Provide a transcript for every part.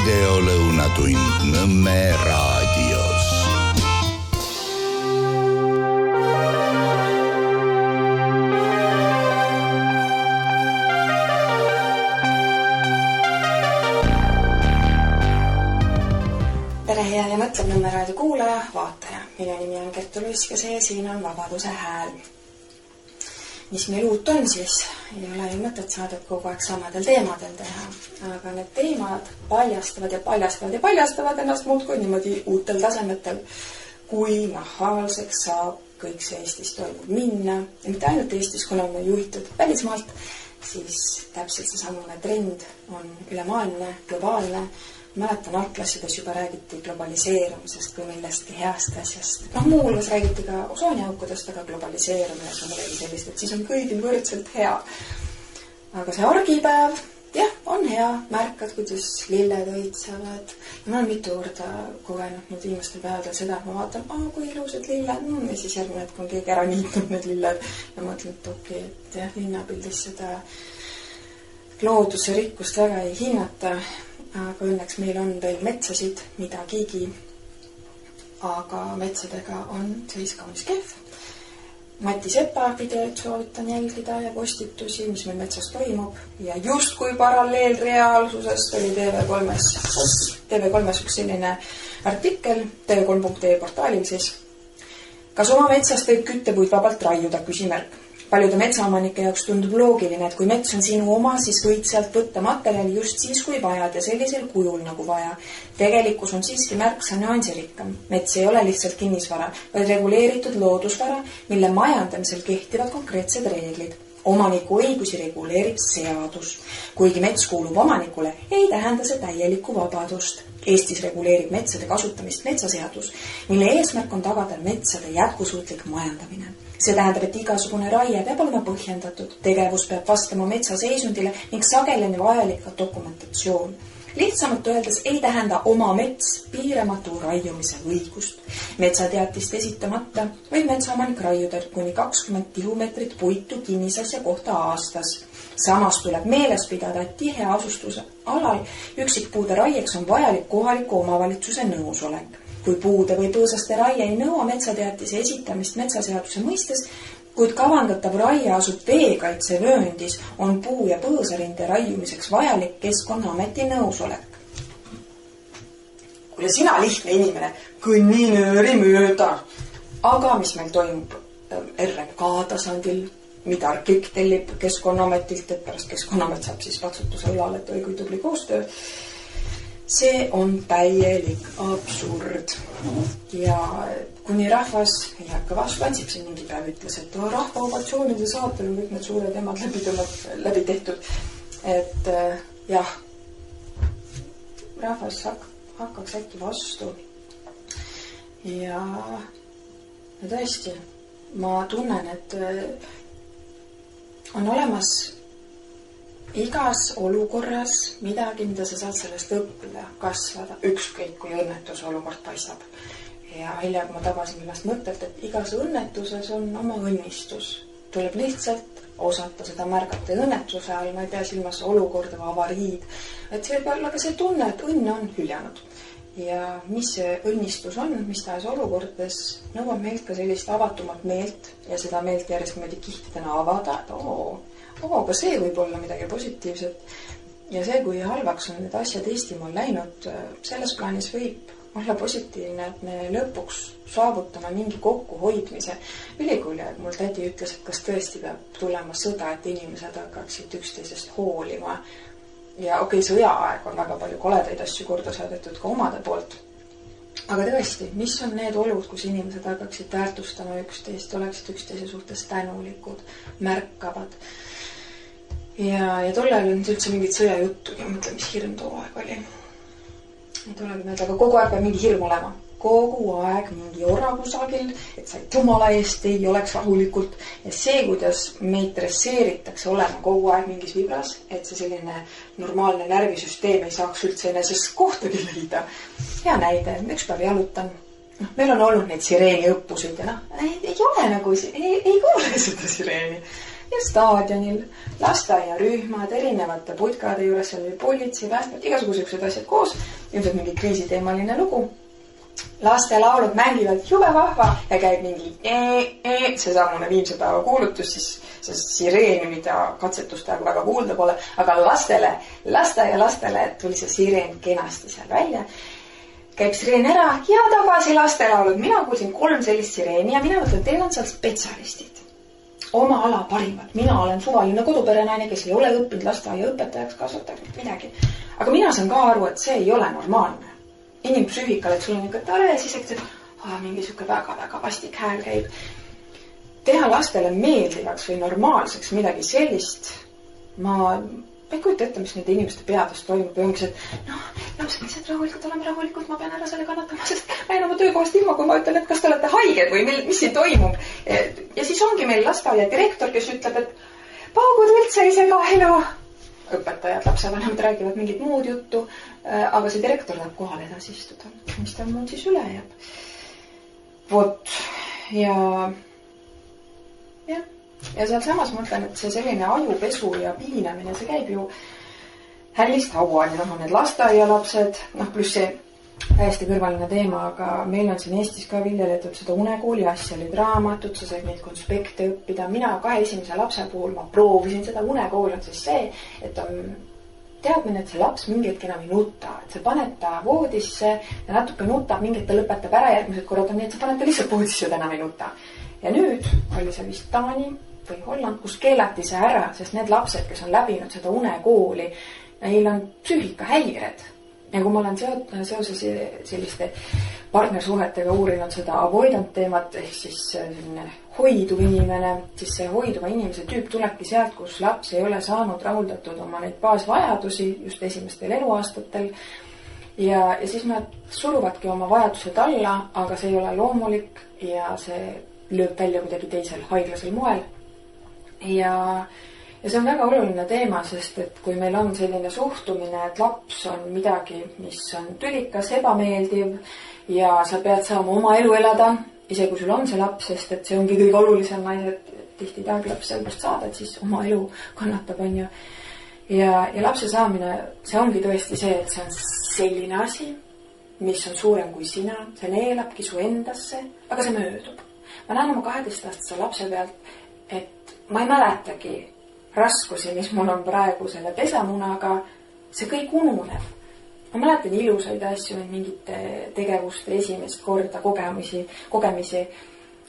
videolõunatund Nõmme raadios. Tere hea ja mõtleb Nõmme raadio kuulaja, vaataja. Minu nimi on Kertu Luiskese ja siin on Vabaduse hääl. Mis meil uut on siis? Ei ole ju mõtet saadet kogu aeg samadel teemadel teha. Aga need teemad paljastavad ennast muudkui niimoodi uutel tasemetel, kui nahaalseks saab kõik see Eestis toimub minna. Ja mitte ainult Eestis, kuna on juhitud välismaalt, siis täpselt see samune trend on ülemaailmne, globaalne. Mäletan, algklassides juba räägiti globaliseerumisest kui millestki heast asjast. Muuhulgas räägiti ka osooniaukudest, aga globaliseerumine on midagi sellist, et siis on kõigil võrdselt hea. Aga see argipäev, jah, on hea. Märkad, kuidas lilled õitsevad. Ja ma olen mitu korda kogenud nüüd viimastel päevadel seda, et ma vaatan, kui ilusad lilled. Ja siis järgmine hetk on keegi ära niitnud need lilled. Ja mõtlen, et okei, et jah, linnapildis seda looduse rikkust väga ei hinnata. Aga õnneks meil on veel metsasid midagigi, aga metsadega on seis kaunis kehv. Mati Sepa videoid soovitan jälgida ja postitusi, mis meil metsas toimub. Ja just kui paralleelreaalsusest oli TV3-s üks selline artikkel tv3.ee portaalil siis. Kas oma metsast võib küttepuid vabalt raiuda, küsimärk. Paljude metsaomanike jaoks tundub loogiline, et kui mets on sinu oma, siis võid sealt võtta materjali just siis, kui vajad ja sellisel kujul nagu vaja. Tegelikkus on siiski märksa nüansirikkam. Mets ei ole lihtsalt kinnisvara, vaid reguleeritud loodusvara, mille majandamisel kehtivad konkreetsed reeglid. Omaniku õigusi reguleerib seadus. Kuigi mets kuulub omanikule, ei tähenda see täielikku vabadust. Eestis reguleerib metsade kasutamist metsaseadus, mille eesmärk on tagada metsade jätkusuutlik majandamine. See tähendab, et igasugune raie peab olema põhjendatud, tegevus peab vastama metsa seisundile ning sageleni vajalik ka dokumentatsioon. Lihtsamalt öeldes ei tähenda oma mets piiramatu raiumise õigust. Metsateatist esitamata võib metsaomanik raiuda kuni 20 tihumeetrit puitu kinnisasja kohta aastas. Samas tuleb meeles pidada, et tihe asustuse alal üksikpuude raieks on vajalik kohaliku omavalitsuse nõusolek. Kui puude või põõsaste raie ei nõua metsateatise esitamist metsaseaduse mõistes, kuid kavandatav raie asub veekaitsevööndis, on puu- ja põõsarinde raiumiseks vajalik Keskkonnaameti nõusolek. Kuule, sina lihtne inimene, kõnni nööri mööda. Aga mis meil toimub RMK tasandil, mida kõik tellib Keskkonnaametilt, et pärast Keskkonnaamet saab siis vatsutuse õlal, et oli kui tubli koostöö. See on täielik absurd. Ja kuni rahvas ei hakka vastu, Ansip siin mingi päev ütles, et rahvaovatsioonide saatel on kõik need suured emad läbi tehtud. Et jah, rahvas hakkaks äkki vastu. Ja tõesti, ma tunnen, et on olemas igas olukorras midagi, mida sa saad sellest õppida, kasvada, ükskõik kui õnnetus olukord paistab. Ja hilja, kui ma tabasin ennast mõttelt, et igas õnnetuses on oma õnnistus. Tuleb lihtsalt osata seda märgata. Õnnetuse ajal ma ei pea silmas olukorda või avariid. Et see võib olla ka see tunne, et õnne on hüljanud. Ja mis see õnnistus on, mis tahes olukordades, nõuab meilt ka sellist avatumat meelt ja seda meelt järjest möödi kihtidena avada, et aga see võib olla midagi positiivset. Ja see, kui halvaks on need asjad Eestimaal läinud, selles plaanis võib olla positiivne, et me lõpuks saavutame mingi kokkuhoidmise. Ülikooli aeg mul tädi ütles, et kas tõesti peab tulema sõda, et inimesed hakkaksid üksteisest hoolima. Ja sõjaaeg on väga palju koledaid asju korda saadetud ka omade poolt. Aga tõesti, mis on need olud, kus inimesed hakkaksid väärtustama üksteist, oleksid üksteise suhtes tänulikud, märkavad. Ja tol ajal on üldse mingit sõjajuttu ja mõtle, mis hirm too aeg oli. Ei tulegi meelde, aga kogu aeg peab mingi hirm olema. Kogu aeg mingi ora kusagil, et sa jumala eest ei oleks rahulikult. Ja see, kuidas meid dresseeritakse olema kogu aeg mingis vibras, et see selline normaalne närvisüsteem ei saaks üldse enesest kohtagi leida. Hea näide, üks päev jalutan. Meil on olnud neid sireeni õppusid ja ei ole nagu, ei kuule seda sireeni. ja staadionil lasteaiarühmad erinevate putkade juures, seal oli politsei, päästmed, igasugused asjad koos, ilmselt mingi kriisiteemaline lugu. Lastelaulud mängivad jube vahva ja käib mingi seesamune viimse päeva kuulutus, siis sireeni, mida katsetuste aegu väga kuulda pole, aga lastele tuli see sireen kenasti seal välja. Käib sireen ära ja tagasi lastelaulud. Mina kuulsin 3 sellist sireeni ja mina mõtlen, teil on seal spetsialistid. Oma ala parimad. Mina olen suvaline koduperenaine, kes ei ole õppinud lasteaia õpetajaks, kasvatajaks, midagi. Aga mina saan ka aru, et see ei ole normaalne. Inimpsüühikal, et sul on ikka tare, siis mingi siuke väga vastik hääl käib. Teha lastele meeldivaks või normaalseks midagi sellist, ma ei kujuta ette, mis nende inimeste peades toimub. Või ongi see, et lapsed lihtsalt rahulikult, oleme rahulikult, ma pean ära selle kannatama, sest ma jään oma töökohast ilma, kui ma ütlen, et kas te olete haiged või mis siin toimub. Ja siis ongi meil lasteaia direktor, kes ütleb, et paugud üldse ei sega elu. Õpetajad, lapsevanemad räägivad mingit muud juttu, aga see direktor tahab kohal edasi istuda. Mis tal muud siis üle jääb? Vot. Ja seal samas mõtlen, et see selline ajupesu ja piinamine, see käib ju hällist hauani. On need lasteaialapsed, pluss see täiesti kõrvaline teema, aga meil on siin Eestis ka viljeletud seda unekooli asja, olid raamatud, sa said neid konspekte õppida. Mina 2 esimese lapse puhul ma proovisin seda. Unekool on siis see, et on teadmine, et see laps mingi hetk enam ei nuta, et sa paned ta voodisse ja natuke nutab, mingi hetk ta lõpetab ära, järgmised korrad on nii, et sa paned ta lihtsalt voodisse ja ta enam ei nuta. Ja nüüd oli see vist Taani või Holland, kus keelati see ära, sest need lapsed, kes on läbinud seda unekooli, neil on psüühikahäired. Ja kui ma olen seoses selliste partnersuhetega uurinud seda avoidant teemat, ehk siis selline hoiduv inimene, siis see hoiduva inimese tüüp tulebki sealt, kus laps ei ole saanud rahuldatud oma neid baasvajadusi just esimestel eluaastatel. Ja siis nad suruvadki oma vajadused alla, aga see ei ole loomulik ja see lööb välja kuidagi teisel haiglasel moel. Ja see on väga oluline teema, sest et kui meil on selline suhtumine, et laps on midagi, mis on tülikas, ebameeldiv ja sa pead saama oma elu elada, ise kui sul on see laps, sest et see ongi kõige olulisem, naised tihti tahab laps selbust saada, et siis oma elu kannatab, on ju. Ja lapse saamine, see ongi tõesti see, et see on selline asi, mis on suurem kui sina, see neelabki su endasse, aga see möödub. Ma näen oma 12-aastase lapse pealt, et ma ei mäletagi raskusi, mis mul on praegu selle pesamunaga, see kõik ununeb. Ma mäletan ilusaid asju, mingite tegevuste esimest korda kogemisi,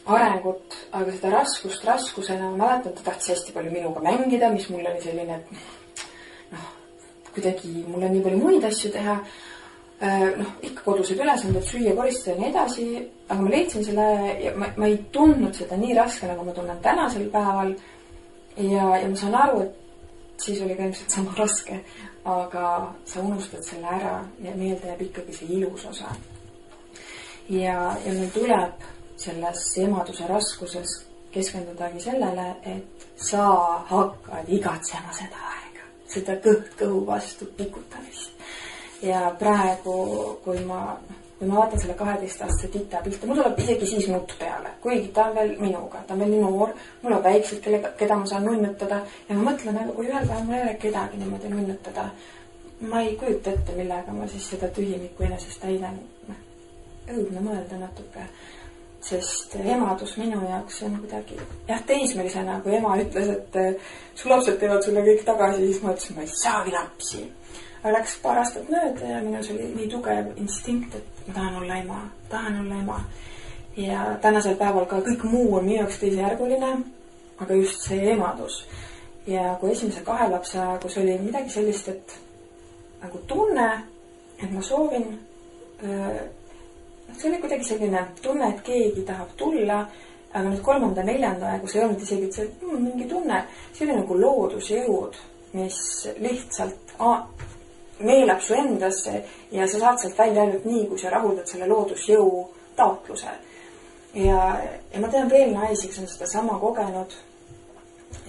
arengut, aga seda raskusena, ma mäletan, ta tahtis hästi palju minuga mängida, mis mul oli selline, et kuidagi mul on nii palju muid asju teha, ikka kodused ülesanded, süüa, koristada ja nii edasi, aga ma leidsin selle, ja ma ei tundnud seda nii raske, nagu ma tunnen tänasel päeval. Ja ma saan aru, et siis oli ka ilmselt sama raske, aga sa unustad selle ära ja meelde jääb ikkagi see ilus osa. Ja meil tuleb selles emaduse raskuses keskendudagi sellele, et sa hakkad igatsema seda aega, seda kõhu vastu pikutamist. Ja praegu, kui ma vaatan selle 12-aastase tita pilte, mul tuleb isegi siis nutt peale, kuigi ta on veel minuga, ta on veel nii noor, mul on väiksed, keda ma saan nunnutada ja ma mõtlen, aga kui ühel päeval mul ei ole kedagi niimoodi nunnutada, ma ei kujuta ette, millega ma siis seda tühimikku enesest täidan. Õudne mõelda natuke, sest emadus minu jaoks on kuidagi, teismelisena, kui ema ütles, et su lapsed teevad sulle kõik tagasi, siis ma ütlesin, ma ei saagi lapsi. Aga läks paar aastat mööda ja minus oli nii tugev instinkt, et ma tahan olla ema. Ja tänasel päeval ka kõik muu on minu jaoks teisejärguline, aga just see emadus. Ja kui esimese 2 lapse aegus oli midagi sellist, et nagu tunne, et ma soovin, see oli kuidagi selline tunne, et keegi tahab tulla, aga nüüd 3. 4. aegus ei olnud isegi see mingi tunne, see oli nagu loodusjõud, mis lihtsalt neelab su endasse ja sa saad sealt välja ainult nii, kui sa rahuldad selle loodusjõu taotluse. Ja ma tean veel naisi, kes on seda sama kogenud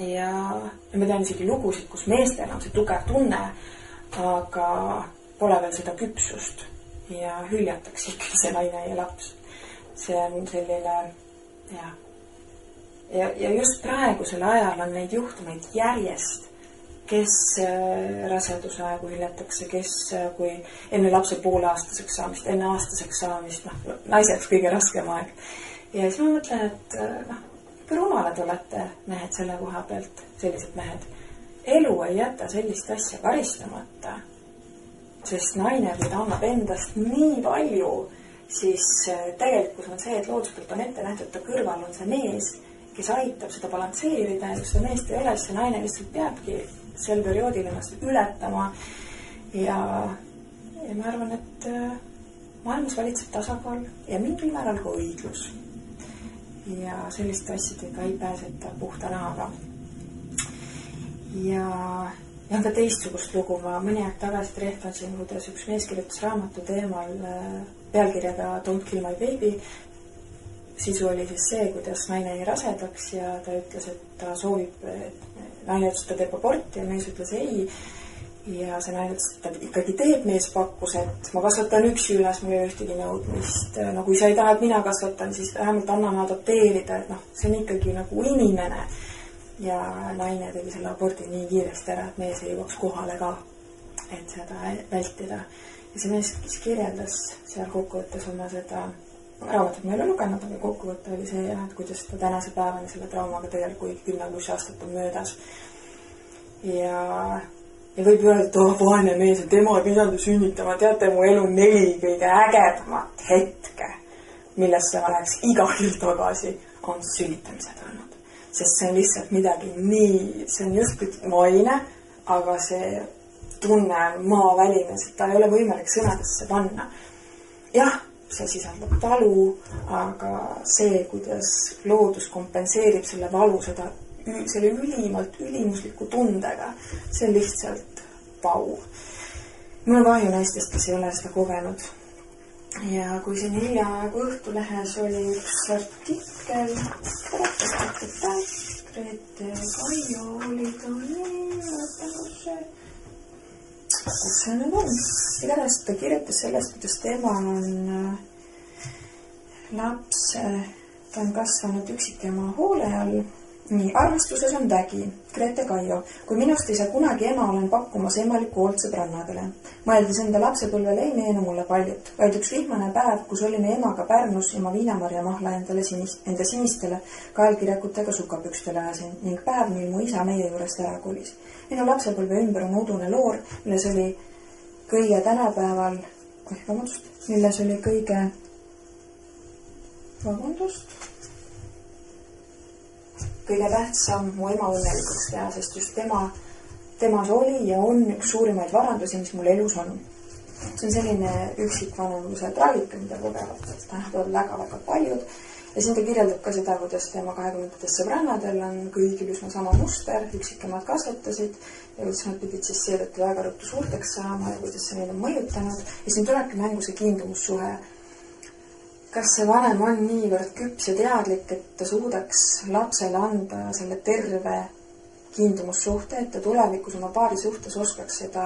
ja ma tean isegi lugusid, kus meestel on see tugev tunne, aga pole veel seda küpsust ja hüljatakse ikkagi see naine ja laps. See on selline, ja just praegusel ajal on neid juhtumeid järjest, kes rasedusaegu hüljatakse, kes kui enne lapse pooleaastaseks saamist, enne aastaseks saamist, naiseks kõige raskem aeg. Ja siis ma mõtlen, et kui rumalad olete mehed selle koha pealt, sellised mehed. Elu ei jäta sellist asja karistamata, sest naine, kui ta annab endast nii palju, siis tegelikult on see, et looduspoolt on ette nähtud, ta kõrval on see mees, kes aitab seda balansseerida ja kui seda meest ei ole, siis see naine lihtsalt peabki sel perioodil ennast ületama ja ma arvan, et maailmas valitseb tasakaal ja mingil määral ka õiglus ja selliste asjadega ei pääseta puhta nahaga ja on ka teistsugust lugu. Ma mõni aeg tagasi trehvasin, kuidas üks mees kirjutas raamatu teemal pealkirjaga Don't Kill My Baby. Sisu oli siis see, kuidas naine ei rasedaks ja ta ütles, et ta soovib, naine ütles, et ta teeb aborti ja mees ütles ei. Ja see naine ütles, et ta ikkagi teeb, mees pakkus, et ma kasvatan üksi üles, mul ei ole ühtegi nõudmist. No kui sa ei taha, et mina kasvatan, siis vähemalt anname adopteerida, et see on ikkagi nagu inimene. Ja naine tegi selle abordi nii kiiresti ära, et mees ei jõuaks kohale ka, et seda vältida. Ja see mees kirjeldas seal kokkuvõttes oma seda raamatut ma ei ole lugenud, aga kokkuvõte oli see, et kuidas ta tänase päevani selle traumaga tegelikult 10+ aastat on möödas. Ja võib öelda, et vaene mees ja tema ei pidanud sünnitama. Teate, mu elu 4 kõige ägedamat hetke, millesse ma läheks iga kell tagasi, on sünnitamised olnud. Sest see on lihtsalt midagi nii, see on just maine, aga see tunne on maaväline, sest ta ei ole võimalik sõnadesse panna. Jah, see sisaldab valu, aga see, kuidas loodus kompenseerib selle valu, selle ülimalt ülimusliku tundega, see on lihtsalt pau. Mul on kahju naistest, kes ei ole seda kogenud. Ja kui siin hiljaaegu Õhtulehes oli üks artikkel, Grete Kaio oli ta nii, kus see nüüd on? Igatahes ta kirjutas sellest, kuidas tema on laps, ta on kasvanud üksikema hoole all. Nii, armastuses on vägi. Grete Kaio. Kui minust ei saa kunagi ema, olen pakkumas emalikku hoolt sõbrannadele. Mõeldes enda lapsepõlvele ei meenu mulle paljut, vaid üks vihmane päev, kus olime emaga Pärnus ja ma viinamarja mahla enda sinistele kaelkirjakutega sukapükstele ajasin ning päev, mil mu isa meie juurest ära kolis. Minu lapsepõlve ümber on udune loor, milles oli kõige tänapäeval, milles oli kõige tähtsam mu ema õnnelikuks teha, sest just temas oli ja on üks suurimaid varandusi, mis mul elus on. See on selline üksikvanemluse traagika, mida kogevad, et tänapäeval väga-väga paljud. Ja siin ta kirjeldab ka seda, kuidas tema 20. sõbrannadel on kõigil üsna sama muster, üksikemad kasvatasid ja kuidas nad pidid siis seetõttu väga ruttu suurteks saama ja kuidas see neid on mõjutanud. Ja siin tulebki mängu see kiindumussuhe. Kas see vanem on niivõrd küps ja teadlik, et ta suudaks lapsele anda selle terve kiindumussuhte, et ta tulevikus oma paari suhtes oskaks seda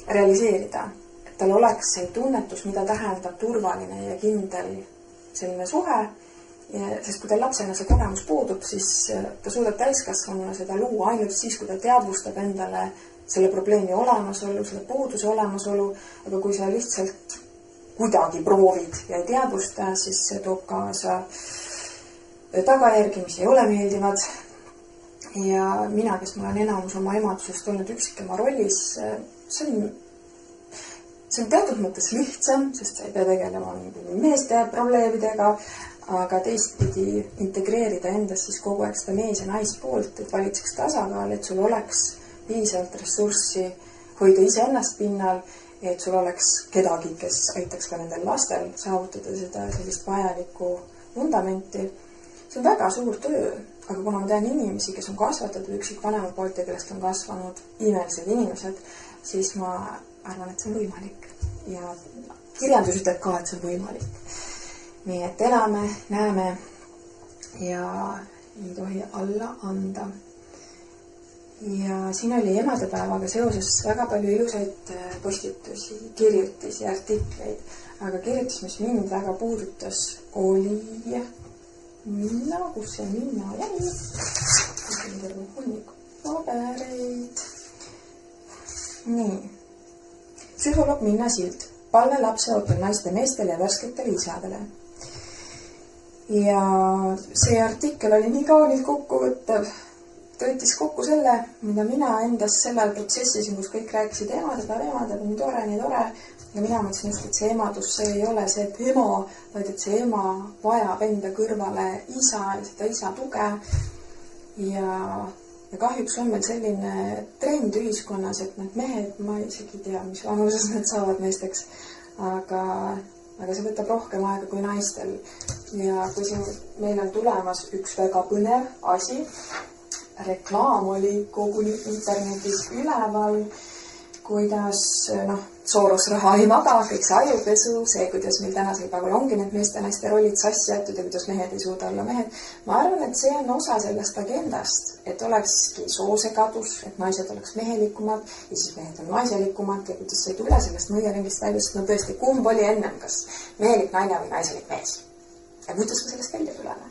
realiseerida. Et tal oleks see tunnetus, mida tähendab turvaline ja kindel selline suhe. Sest kui tal lapsena see kogemus puudub, siis ta suudab täiskasvanuna seda luua ainult siis, kui ta teadvustab endale selle probleemi olemasolu, selle puuduse olemasolu, aga kui sa lihtsalt kuidagi proovid ja ei teadvusta, siis see toob kaasa tagajärgi, mis ei ole meeldivad. Ja mina, kes ma olen enamus oma emadusest olnud üksikema rollis, see on teatud mõttes lihtsam, sest sa ei pea tegelema meeste probleemidega, aga teistpidi integreerida endas siis kogu aeg seda mees ja naispoolt, et valitseks tasakaal, et sul oleks piisavalt ressurssi hoida ise ennast pinnal, et sul oleks kedagi, kes aitaks ka nendel lastel saavutada seda sellist vajalikku vundamenti. See on väga suur töö, aga kuna ma tean inimesi, kes on kasvatatud üksikvanema poolt ja kellest on kasvanud imelised inimesed, siis ma arvan, et see on võimalik. Ja kirjandus ütleb ka, et see on võimalik. Nii et elame, näeme ja ei tohi alla anda. Ja siin oli emadepäevaga seoses väga palju ilusaid postitusi, kirjutisi, artikleid, aga kirjutis, mis mind väga puudutas, oli Minna, kus see Minna jäi? Hunnik pabereid. Nii. Psühholoog Minna Sild. Palve lapseootel naiste meestele ja värsketele isadele. Ja see artikkel oli nii kaunilt kokkuvõttev. Ta võttis kokku selle, mida mina endas sellel protsessisin, kus kõik rääkisid emadega, nii tore. Ja mina mõtlesin just, et see emadus, see ei ole see, et ema, vaid et see ema vajab enda kõrvale isa ja seda isa tuge. Ja kahjuks on meil selline trend ühiskonnas, et need mehed, ma isegi tea, mis vanuses need saavad meesteks, aga see võtab rohkem aega kui naistel. Ja kui siin meil on tulemas üks väga põnev asi, reklaam oli koguni internetis üleval, kuidas, Soros raha ei maga, kõik see ajupesu, see, kuidas meil tänasel päeval ongi need meeste ja naiste rollid sassi jäetud ja kuidas mehed ei suuda olla mehed. Ma arvan, et see on osa sellest agendast, et olekski soosegadus, et naised oleks mehelikumad ja siis mehed on naiselikumad ja kuidas see ei tule sellest nõiaringist välja, sest tõesti, kumb oli ennem, kas mehelik naine või naiselik mees. Ja kuidas me sellest välja tuleme?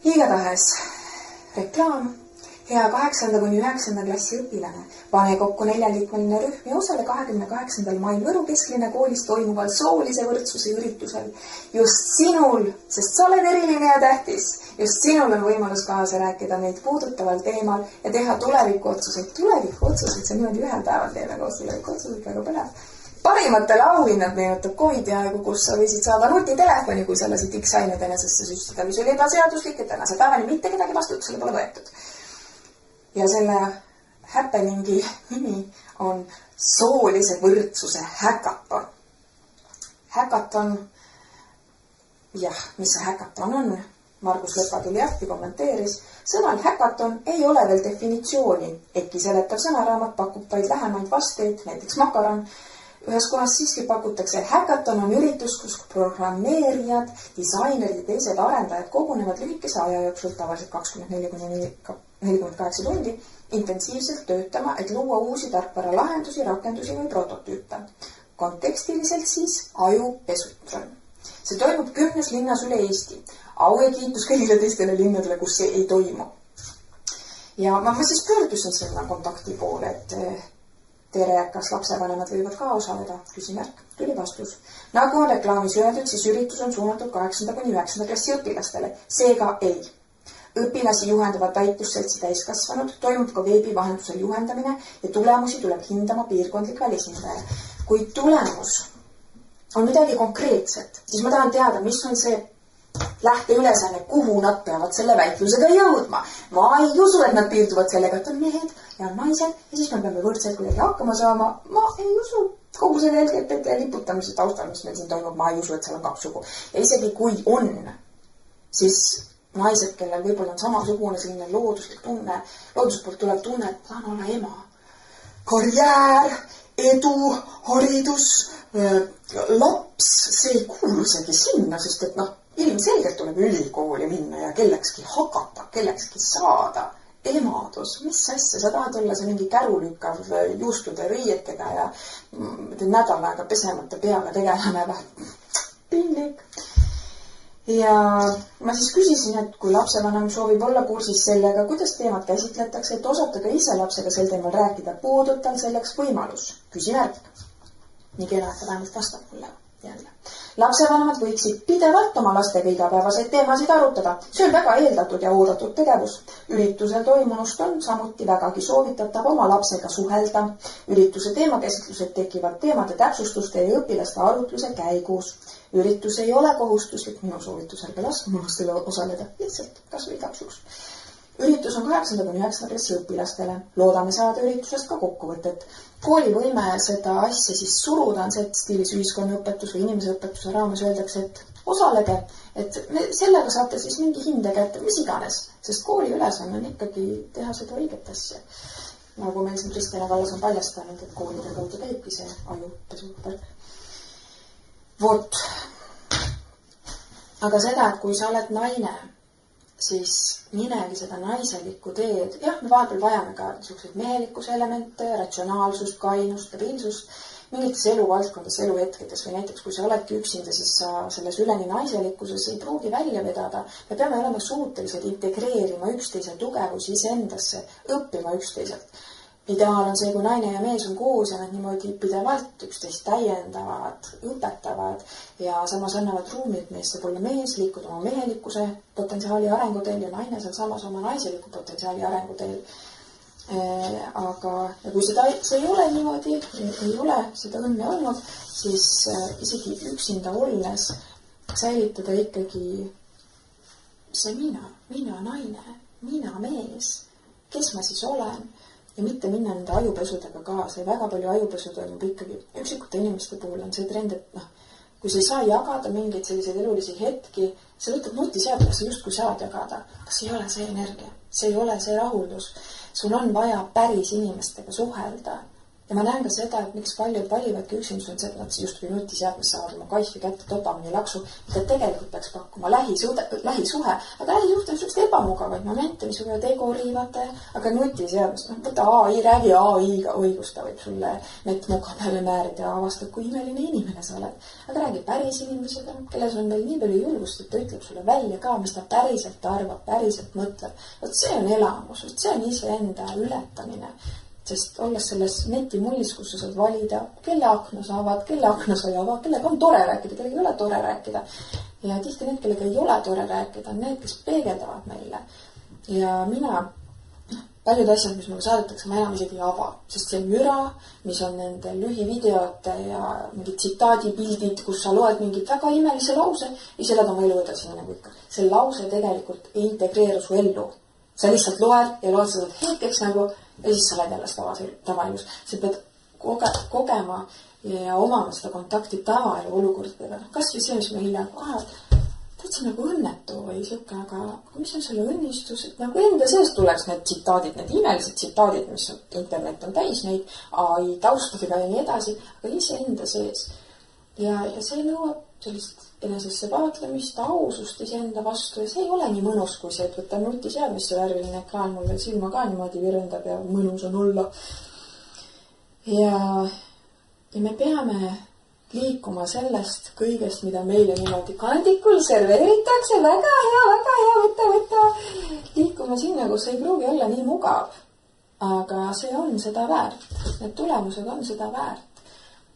Igatahes reklaam. Hea 8. kuni 9. klassi õpilane, pane kokku 4-liikmeline rühm ja osale 28. mail Võru kesklinna koolis toimuval soolise võrdsuse üritusel. Just sinul, sest sa oled eriline ja tähtis, just sinul on võimalus kaasa rääkida meid puudutaval teemal ja teha tulevikuotsuseid. Tulevikuotsuseid, see niimoodi ühel päeval teeme koos tulevikuotsuseid, väga põnev. Parimatele auhinnad meenutab COVID aegu, kus sa võisid saada nutitelefoni, kui sa lasid X-aineid enesesse süstada, mis oli ebaseaduslik, et tänase päevani mitte kedagi vastutusele pole võetud. Ja selle happeningi nimi on soolise võrdsuse häkaton. Häkaton, mis see häkaton on? Margus Lõpa tuli appi, kommenteeris. Sõnal häkaton ei ole veel definitsiooni. Äkki seletav sõnaraamat pakub vaid lähemaid vasteid, näiteks makaron. Ühes kohas siiski pakutakse, et häkaton on üritus, kus programmeerijad, disainerid ja teised arendajad kogunevad lühikese aja jooksul, tavaliselt 24-48 tundi, intensiivselt töötama, et luua uusi tarkvara lahendusi, rakendusi või prototüüpe. Kontekstiliselt siis ajupesutron. See toimub 10 linnas üle Eesti. Au ja kiitus kõigile teistele linnadele, kus see ei toimu. Ja ma siis pöördusin sinna kontakti poole, et tere, kas lapsevanemad võivad ka osaleda? Küsimärk, tuli vastus. Nagu on reklaamis öeldud, siis üritus on suunatud 8. kuni 9. klassi õpilastele. Seega ei. Õpilasi juhendavad väitlusseltsi täiskasvanud, toimub ka veebi vahendusel juhendamine ja tulemusi tuleb hindama piirkondlik välisindaja. Kui tulemus on midagi konkreetset, siis ma tahan teada, mis on see lähteülesanne, kuhu nad peavad selle väitlusega jõudma. Ma ei usu, et nad piirduvad sellega, et on mehed ja naised ja siis me peame võrdselt kuidagi hakkama saama. Ma ei usu kogu selle LGBT liputamise taustal, mis meil siin toimub, ma ei usu, et seal on 2 sugu. Ja isegi kui on, siis naised, kellel võib-olla on samasugune selline looduslik tunne, looduspoolt tuleb tunne, et tahan olla ema. Karjäär, edu, haridus, laps, see ei kuulu isegi sinna, sest et ilmselgelt tuleb ülikooli minna ja kellekski hakata, kellekski saada. Emadus, mis asja, sa tahad olla see mingi kärulükkav juustude riietega ja nädal aega pesemata peaga tegeleme või piinlik. Ja ma siis küsisin, et kui lapsevanem soovib olla kursis sellega, kuidas teemat käsitletakse, et osata ka ise lapsega sel teemal rääkida, puudub tal selleks võimalus. Küsimärk. Nii kena, et ta vähemalt vastab mulle jälle. Lapsevanemad võiksid pidevalt oma lastega igapäevaseid teemasid arutada. See on väga eeldatud ja oodatud tegevus. Üritusel toimunust on samuti vägagi soovitatav oma lapsega suhelda. Ürituse teemakäsitlused tekivad teemade täpsustuste ja õpilaste arutluse käigus. Üritus ei ole kohustuslik, minu soovitusel ka laske mul lastele osaleda, lihtsalt kas või tapsuks. Üritus on 8. kuni 9. klassi õpilastele. Loodame saada üritusest ka kokkuvõtet. Kooli võime seda asja siis suruda, on see, et stiilis ühiskonnaõpetus või inimeseõpetuse raames öeldakse, et osalege, et sellega saate siis mingi hinde kätte, mis iganes, sest kooli ülesanne on ikkagi teha seda õiget asja. Nagu meil siin Kristjana Kallas on paljastanud, et koolide kaudu käibki see ajupesu. Vot. Aga seda, et kui sa oled naine, siis minegi seda naiselikku teed. Jah, me vahepeal vajame ka niisuguseid mehelikkuse elemente, ratsionaalsust, kainust, stabiilsust. mingites eluvaldkondades, eluhetkedes või näiteks kui sa oledki üksinda, siis sa selles üleni naiselikkuses ei pruugi välja vedada. Me peame olema suutelised integreerima üksteise tugevusi iseendasse, õppima üksteiselt. Ideaal on see, kui naine ja mees on koos ja nad niimoodi pidevalt üksteist täiendavad, õpetavad ja samas annavad ruumi, et mees saab olla mees, liikuda oma mehelikkuse potentsiaali arenguteel ja naine saab samas oma naiseliku potentsiaali arenguteel. Aga kui see ei ole niimoodi, ei ole seda õnne olnud, siis isegi üksinda olles säilitada ikkagi see mina naine, mina mees, kes ma siis olen ja mitte minna nende ajupesudega kaasa. Ja väga palju ajupesu toimub ikkagi üksikute inimeste puhul on see trend, et kui sa ei saa jagada mingeid selliseid elulisi hetki, sa võtad nutiseadmega, sa justkui saad jagada, aga see ei ole see energia, see ei ole see rahuldus. Sul on vaja päris inimestega suhelda. Ja ma näen ka seda, et miks paljud valivadki üksinsus on see, et nad justkui nutiseadmes saavad oma kaifi kätte dopamini laksu, mida tegelikult peaks pakkuma lähisuhe. Aga lähisuhte on sellist ebamugavaid momente, mis võivad ego riivata, aga nutiseadmes, võta AI, räägi AI-ga õigusta võib sulle need muka peale määrida ja avastab, kui imeline inimene sa oled. Aga räägi päris inimesega, kelles on meil nii palju julgust, et ta ütleb sulle välja ka, mis ta päriselt arvab, päriselt mõtleb. Vot see on elamus, see on iseenda ületamine. Sest olles selles netimullis, kus sa saad valida, kelle akna sa avad, kelle akna sa ei ava, kellega on tore rääkida, kellega ei ole tore rääkida. Ja tihti need, kellega ei ole tore rääkida, on need, kes peegeldavad meile. Ja mina, paljud asjad, mis mulle saadetakse, ma enam isegi ei ava. Sest see müra, mis on nende lühivideote ja mingid tsitaadipildid, kus sa loed mingid väga imelise lause ja sa elad oma elu edasi nagu ikka. See lause tegelikult ei integreeru su ellu. Sa lihtsalt loed ja loed seda hetkeks nagu ja siis sa oled jälle tavaelus. Sa pead kogema ja omama seda kontakti tavaelu olukordadega. Kas või see, mis me hiljem täitsa nagu õnnetu või siuke, aga mis on selle õnnistus? Et nagu enda seest tuleks need tsitaadid, need imelised tsitaadid, mis internet on täis neid, AI taustadega ja nii edasi, aga ise enda sees. Ja see nõuab sellist enesesse vaatlemist, ausust iseenda vastu ja see ei ole nii mõnus, kui see, et võtta nutiseadmisse värviline ekraan mul veel silma ka niimoodi virendab ja mõnus on olla. Ja me peame liikuma sellest kõigest, mida meile niimoodi kandikul serveeritakse, väga hea, võta. Liikuma sinna, kus ei pruugi olla nii mugav, aga see on seda väärt. Need tulemused on seda väärt.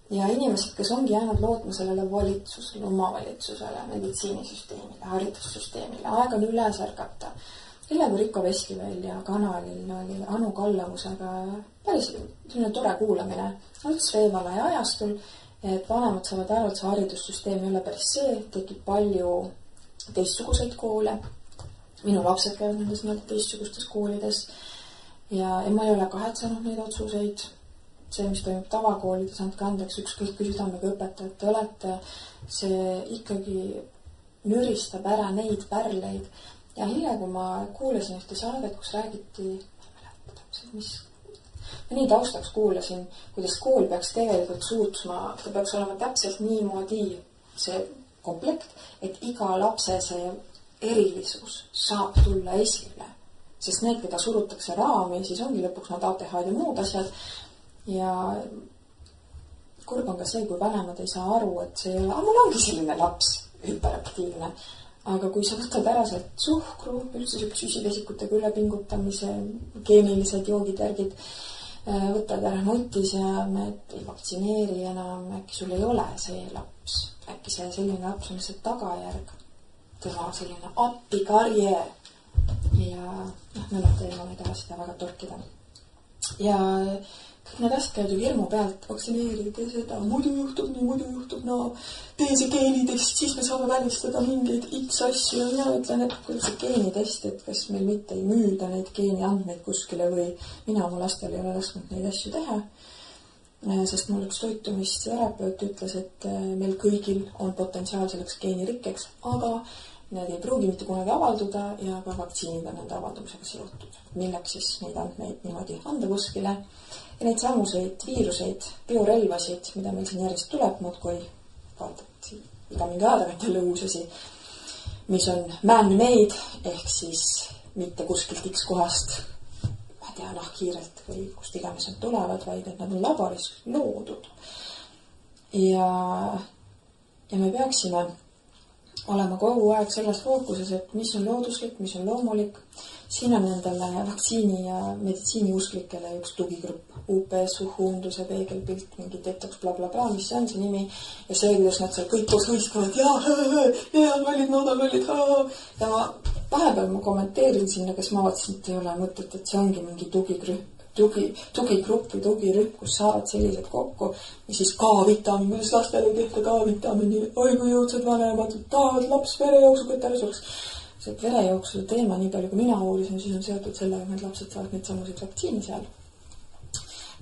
Ja inimesed, kes ongi jäänud lootma sellele valitsusele, omavalitsusele, meditsiinisüsteemile, haridussüsteemile, aeg on üle särgata. Hiljem Rikko Veskivel ja kanalil oli Anu Kallavusega päris selline tore kuulamine. Alles Veevala ja ajastul, et vanemad saavad aru, et see haridussüsteem ei ole päris see, tekib palju teistsuguseid koole. Minu lapsed käivad nendes teistsugustes koolides ja ma ei ole kahetsenud neid otsuseid. See, mis toimub tavakoolides, andke andeks, ükskõik kui südamega õpetajad te olete, see ikkagi nüristab ära neid pärleid. Ja hiljem, kui ma kuulasin ühte saadet, kus räägiti, ma nii taustaks kuulasin, kuidas kool peaks tegelikult suutma, ta peaks olema täpselt niimoodi see komplekt, et iga lapse see erilisus saab tulla esile. Sest need, keda surutakse raami, siis ongi lõpuks nad ATH-d ja muud asjad. Ja kurb on ka see, kui vanemad ei saa aru, et see ei ole, mul ongi selline laps hüperaktiivne. Aga kui sa võtad ära sealt suhkru, üldse süsivesikutega ülepingutamise, keemilised joogitärgid, võtad ära nutiseadmed, ei vaktsineeri enam, äkki sul ei ole see laps. Äkki see selline laps on lihtsalt tagajärg. Tema selline appikarje. Ja nõnda teema, ma ei taha seda väga torkida. Ja kõik need asjad käivad ju hirmu pealt, vaktsineerid ja seda, muidu juhtub, no tee see geenitest, siis me saame välistada mingeid X asju ja mina ütlen, et kui see geenitest, et kas meil mitte ei müüda neid geeniandmeid kuskile või mina mu lastel ei ole lasknud neid asju teha, sest mul üks toitumisterapeut ütles, et meil kõigil on potentsiaal selleks geenirikkeks, aga need ei pruugi mitte kunagi avalduda ja ka vaktsiinid on nende avaldumisega seotud. Milleks siis neid andmeid niimoodi anda kuskile ja neid samuseid viiruseid, biorelvasid, mida meil siin järjest tuleb muudkui vaatad iga mingi aadavalt jälle uusasi, mis on man-made ehk siis mitte kuskilt X kohast, ma tean, kiirelt või kust iganes nad tulevad, vaid et nad on laboris loodud. ja me peaksime olema kogu aeg selles fookuses, et mis on looduslik, mis on loomulik. Siin on nendele vaktsiini ja meditsiiniusklikele üks tugigrupp. UPS, uhuunduse, peegelpilt, mingi detox, bla bla bla, mis see on see nimi. Ja see, kuidas nad seal kõik koos hõiskavad, on lollid, nad on lollid. Ja vahepeal ma kommenteerin sinna, kes ma vaatasin, et ei ole mõtet, et see ongi mingi tugigrupp või tugirühm, kus saavad sellised kokku ja siis K-vitamiin, kuidas lastele ei tehta K-vitamiini, oi kui jõudsed vanemad, tahavad laps verejooksu kõteresuks. See verejooksu teema, nii palju kui mina uurisin, siis on seotud sellega, et lapsed saavad neid samusid vaktsiini seal.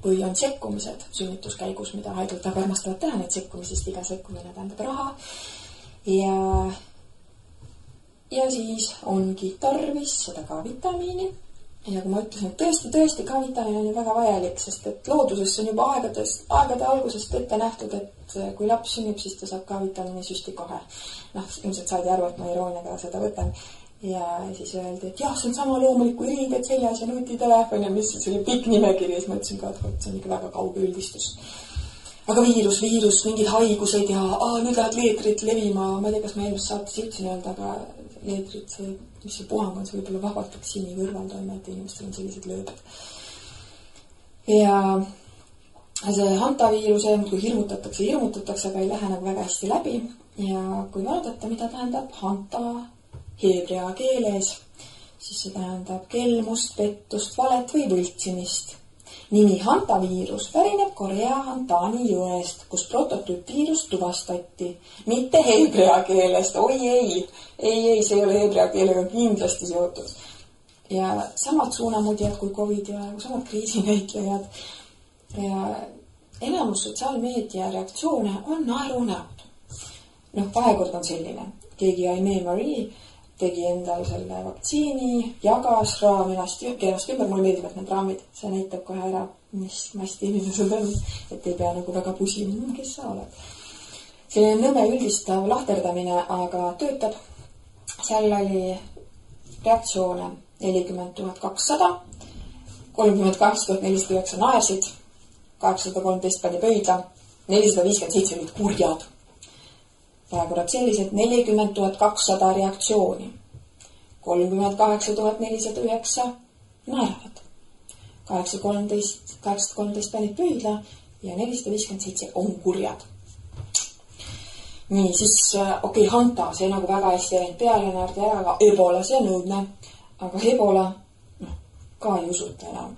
Või on sekkumised sünnituskäigus, mida haiglad väga armastavad teha, neid sekkumisest iga sekkumine tähendab raha. Ja siis ongi tarvis seda K-vitamiini. Ja kui ma ütlesin, et tõesti K-vitamiin on ju väga vajalik, sest et looduses on juba aegade algusest ette nähtud, et kui laps sünnib, siis ta saab K-vitamiini süsti kohe. Ilmselt saadi aru, et ma irooniaga seda võtan. Ja siis öeldi, et jah, see on sama loomulik kui riided seljas ja nutitelefon ja mis see oli pikk nimekiri. Ja siis ma ütlesin ka, et see on ikka väga kauge üldistus. Aga viirus, mingid haigused ja nüüd lähevad leetrid levima. Ma ei tea, kas ma eelmist saates jõudsin öelda, aga leetrid, mis see puhang on, see võib olla vabalt vaktsiini kõrvaltoime, et inimestel on sellised lööbed. Ja see hantaviiruse, kui hirmutatakse, aga ei lähe nagu väga hästi läbi. Ja kui vaadata, mida tähendab hanta heebrea keeles, siis see tähendab kelmust, pettust, valet või võltsimist. Nimi hantaviirus pärineb Korea Hantani jõest, kus prototüüpviirus tuvastati. Mitte heebrea keelest, oi ei, see ei ole heebrea keelega kindlasti seotud. Ja samad suunamudjad kui COVID ja samad kriisinäitlejad. Ja enamus sotsiaalmeedia reaktsioone on naerunäod. Vahekord on selline. Keegi Aime Marie tegi endal selle vaktsiini, jagas raamennast ümber, mulle meeldivad need raamid, see näitab kohe ära, mis mastiiline sul on, et ei pea nagu väga pusima, kes sa oled. Selline nõme üldistav lahterdamine, aga töötab. Seal oli reaktsioone 40 200, 38 409 naersid, 813 pani pöidla, 457 olid kurjad. Vahekorrad sellised 40 200 reaktsiooni, 38 409 naeravad, 813 panid pöidla ja 457 on kurjad. Nii, siis hanta, see nagu väga hästi läinud peale, naerdi ära, aga ebola, see on õudne. Aga ebola, ka ei usuta enam.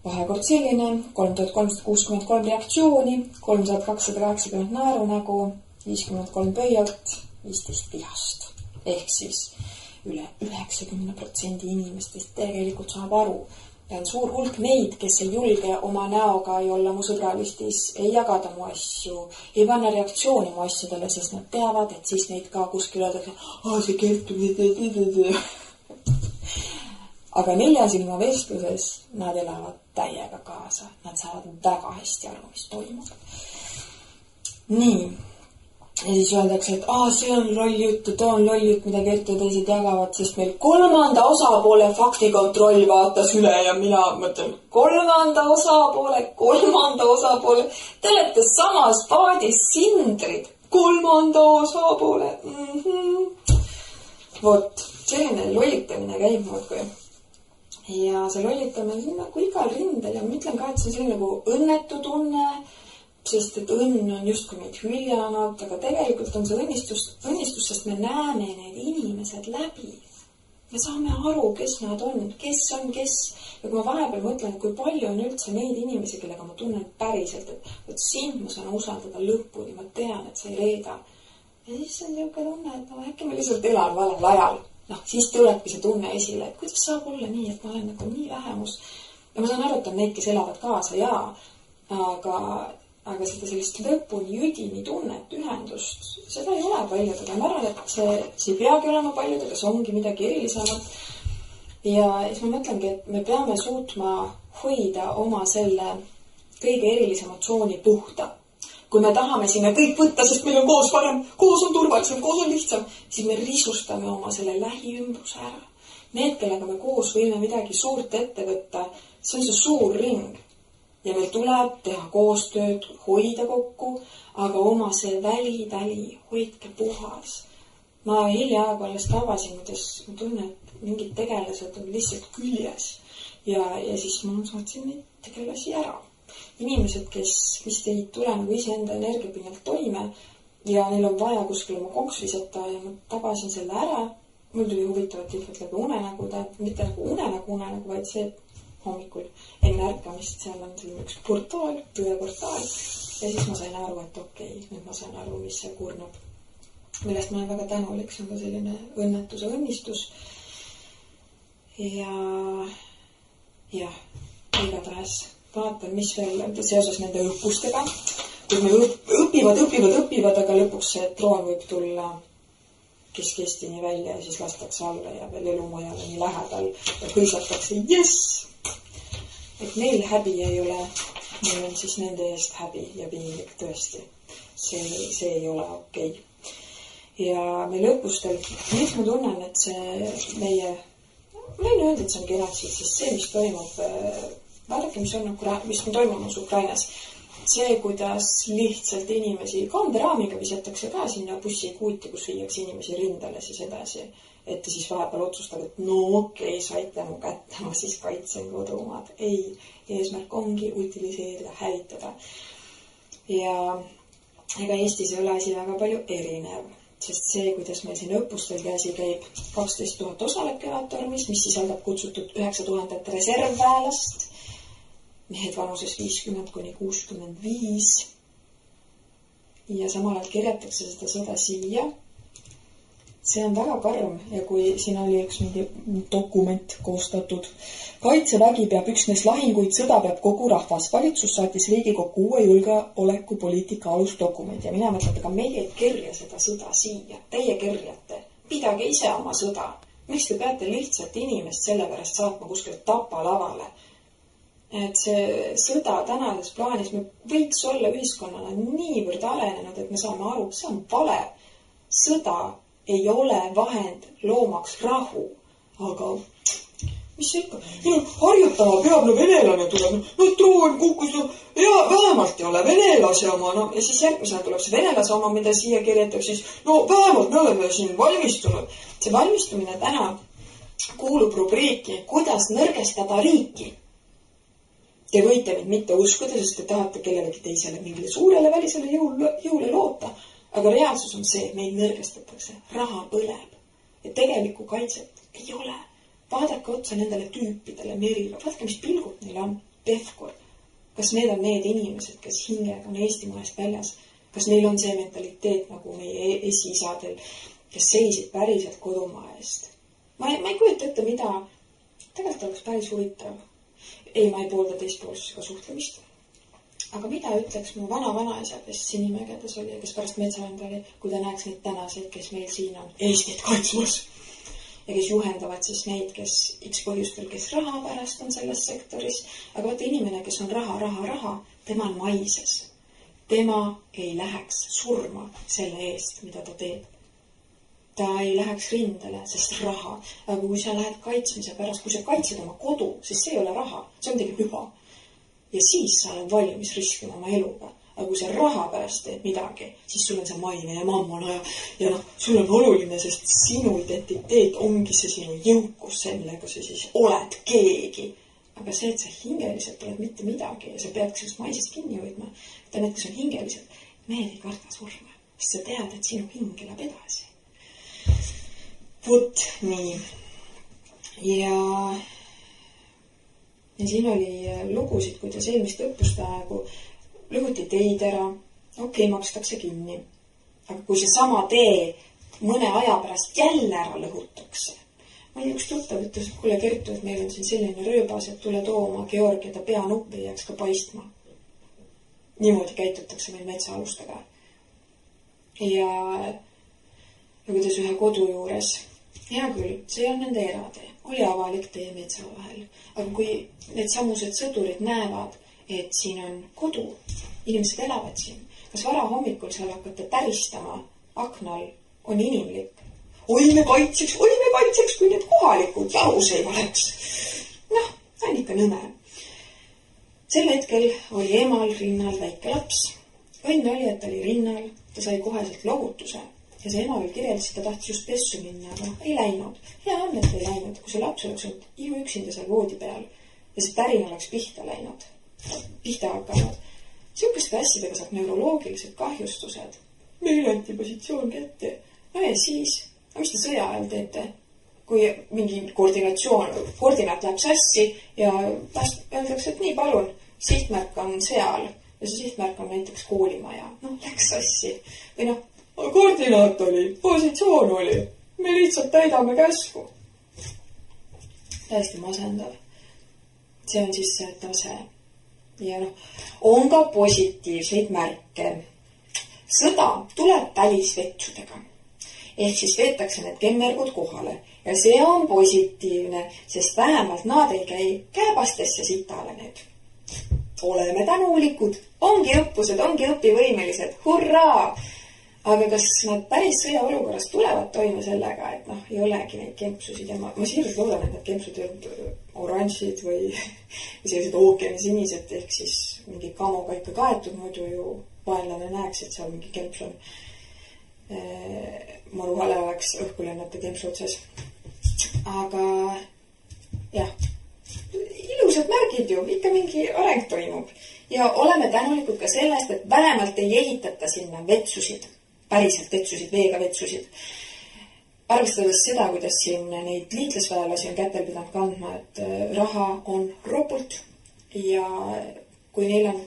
Vahekord selline, 3363 reaktsiooni, 3280 naerunägu, 53 pöialt, 15 vihast. Ehk siis üle 90% inimestest tegelikult saab aru. Ja on suur hulk neid, kes ei julge oma näoga ei olla mu sõbralistis, ei jagada mu asju, ei panna reaktsiooni mu asjadele, sest nad teavad, et siis neid ka kuskil öeldakse, see kertub. Aga 4 silma vestluses nad elavad täiega kaasa. Nad saavad väga hästi aru, mis toimub. Nii. Ja siis öeldakse, et see on loll jutt, too on loll jutt, mida Kertu teised jagavad, sest meil 3. osapoole faktikontroll vaatas üle ja mina mõtlen, 3. osapoole, te olete samas paadis sindrid, 3. osapoole. Vot, selline lollitamine käib muudkui. Ja see lollitamine on nagu igal rindel ja ma ütlen ka, et see on selline nagu õnnetu tunne, sest et õnn on justkui meid hüljanud, aga tegelikult on see õnnistus, sest me näeme need inimesed läbi. Me saame aru, kes nad on, kes. Ja kui ma vahepeal mõtlen, et kui palju on üldse neid inimesi, kellega ma tunnen päriselt, et sind ma saan usaldada lõpuni, ma tean, et sa ei reeda. Ja siis on niisugune tunne, et äkki ma lihtsalt elan valel ajal. Siis tulebki see tunne esile, et kuidas saab olla nii, et ma olen nagu nii vähemus. Ja ma saan aru, et on neid, kes elavad kaasa, aga seda sellist lõpuni jüdini tunnet, ühendust, seda ei ole paljudega. Ma arvan, et see ei peagi olema paljudega, see ongi midagi erilisemat. Ja siis ma mõtlengi, et me peame suutma hoida oma selle kõige erilisema tsooni puhta. Kui me tahame sinna kõik võtta, sest meil on koos parem, koos on turvalisem, koos on lihtsam, siis me risustame oma selle lähiümbruse ära. Need, kellega me koos võime midagi suurt ette võtta, see on see suur ring. ja meil tuleb teha koostööd, hoida kokku, aga oma see väli, hoidke puhas. Ma hiljaaegu alles tabasin, kuidas ma tunnen, et mingid tegelased on lihtsalt küljes ja siis ma saatsin neid tegelasi ära. Inimesed, kes vist ei tule nagu iseenda energiapinnalt toime ja neil on vaja kuskil oma konks visata ja ma tabasin selle ära. Mul tuli huvitavat infot läbi unenägu, mitte nagu unenägu, vaid see hommikul enne ärkamist, seal on selline üks portaal, tõeportaal ja siis ma sain aru, et okei, nüüd ma sain aru, mis see kurnab, millest ma olen väga tänulik, see on ka selline õnnetuse õnnistus ja igatahes vaatan, mis veel seoses nende õppustega, kui me õpivad, aga lõpuks see troon võib tulla Kesk-Eestini välja ja siis lastakse alla ja veel elumajale nii lähedal ja hõisatakse, jess! Et neil häbi ei ole, meil on siis nende eest häbi ja piinlik tõesti. See ei ole okei. Ja meil õppustel, miks ma tunnen, et see meie, ma ei öelda, et see on genotsiid, sest see, mis toimub, vaadake, mis on toimumas Ukrainas, see, kuidas lihtsalt inimesi kanderaamiga visatakse ka sinna bussikuuti, kus viiakse inimesi rindale siis edasi, et siis vahepeal otsustab, et no okei, saite mu kätte, ma siis kaitsen kodumaad. Ei, eesmärk ongi utiliseerida, hävitada. Ja ega Eestis ei ole asi väga palju erinev, sest see, kuidas meil siin õppustel käsi käib, 12 000 osaleb Kevadtormis, mis sisaldab kutsutud 9000 reservväelast, mehed vanuses 50–65 ja samal ajal kirjatakse seda sõda siia. See on väga karm ja kui siin oli üks mingi dokument koostatud. Kaitsevägi peab üksnes lahinguid, sõda peab kogu rahvas. Valitsus saatis Riigikokku uue julgeolekupoliitika alusdokument ja mina mõtlen, aga meie kerja seda sõda siia. Teie kerjate. Pidage ise oma sõda. Miks te peate lihtsalt inimest selle pärast saatma kuskil tapalavale? Et see sõda tänases plaanis me võiks olla ühiskonnana niivõrd arenenud, et me saame aru, see on vale. Sõda ei ole vahend loomaks rahu, aga mis see ikka? Harjutama peab, no venelane tuleb, no troon kukkus, no ja vähemalt ei ole venelase oma, no ja siis järgmisena tuleb see venelase oma, mida siia kirjatab, siis no vähemalt me oleme siin valmistunud. See valmistumine täna kuulub rubriiki, kuidas nõrgestada riiki. Te võite mind mitte uskuda, sest te tahate kellelegi teisele mingile suurele välisele jõule loota. Aga reaalsus on see, meil nõrgestatakse. Raha põleb. Ja tegelikku kaitset ei ole. Vaadake otsa nendele tüüpidele meril. Vaadake, mis pilgud neil on. Pevkur. Kas need on need inimesed, kes hingega on Eestimaast väljas? Kas neil on see mentaliteet nagu meie esiisadel, kes seisid päriselt kodumaa eest? Ma ei kujuta ette, mida tegelikult oleks päris huvitav. Ei, ma ei poolda teispoolsusega suhtlemist. Aga mida ütleks mu vana-vanaisa, kes Sinimägedes oli ja kes pärast Metsavend oli, kui ta näeks neid tänaseid, kes meil siin on Eestit kaitsmas ja kes juhendavad siis neid, kes X põhjustel, kes raha pärast on selles sektoris. Aga vaata inimene, kes on raha, tema on maises. Tema ei läheks surma selle eest, mida ta teeb. Ta ei läheks rindele, sest raha. Aga kui sa lähed kaitsmise pärast, kui sa kaitsed oma kodu, siis see ei ole raha. See on tegi püha. Ja siis sa oled valmis riskima oma eluga. Aga kui sa raha pärast teed midagi, siis sul on see maine ja mammona ja sul on oluline, sest sinu identiteet ongi see sinu jõukus, sellega sa siis oled keegi. Aga see, et sa hingeliselt oled mitte midagi ja sa pead sellest maisest kinni hoidma, et need, kes on hingeliselt, mehed ei karta surma, sest sa tead, et sinu hing elab edasi. Vot nii. Ja siin oli lugusid, kuidas eelmist õppuste aegu lõhuti teid ära, okei, makstakse kinni. Aga kui see sama tee mõne aja pärast jälle ära lõhutakse, ma ei üks tuttav ütles, et kuule Kertu, et meil on siin selline rööbas, et tule tooma Georg ja ta peanupp ei jääks ka paistma. Niimoodi käitutakse meil metsaalustega. Ja kuidas ühe kodu juures, hea küll, see on nende eratee, oli avalik tee metsa vahel. Aga kui need samused sõdurid näevad, et siin on kodu, inimesed elavad siin, kas vara hommikul seal hakkate täristama aknal on inimlik? Olime kaitseks, kui need kohalikud jalus ei oleks. Ta on ikka nõme. Sel hetkel oli emal rinnal väike laps. Õnn oli, et ta oli rinnal, ta sai koheselt lohutuse ja see ema veel kirjeldas, et ta tahtis just pessu minna, aga ei läinud. Hea on, et ei läinud, kui see laps oleks olnud üksinda seal voodi peal ja see pärin oleks pihta hakanud. Sihukeste asjadega saab neuroloogilised kahjustused. Meil anti positsioon kätte. No ja siis, mis te sõja ajal teete? Kui mingi koordinaat läheb sassi ja öeldakse, et nii palun, sihtmärk on seal ja see sihtmärk on näiteks koolimaja. Läks sassi. Või koordinaat oli, positsioon oli. Me lihtsalt täidame käsku. Täiesti masendav. See on siis see tase. Ja on ka positiivseid märke. Sõda tuleb välisvetsudega. Ehk siis veetakse need kemmergud kohale. Ja see on positiivne, sest vähemalt nad ei käi kääbastesse sitale nüüd. Oleme tänulikud. Ongi õppused, ongi õpivõimelised. Hurraa! Aga kas nad päris sõjaolukorras tulevad toime sellega, et ei olegi neid kempsusid ja ma siiralt loodan, et need kempsud on oranžid või sellised ookeani sinised ehk siis mingi kamoga ikka kaetud, muidu ju vaenlane näeks, et seal mingi kemps on. Maru hale oleks õhku lennata kempsu otses. Aga jah, ilusad märgid ju, ikka mingi areng toimub. Ja oleme tänulikud ka sellest, et vähemalt ei ehitata sinna vetsusid. Päriselt vetsusid, veega vetsusid. Arvestades seda, kuidas siin neid liitlasväelasi on kätel pidanud kandma, et raha on ropult ja kui neil on,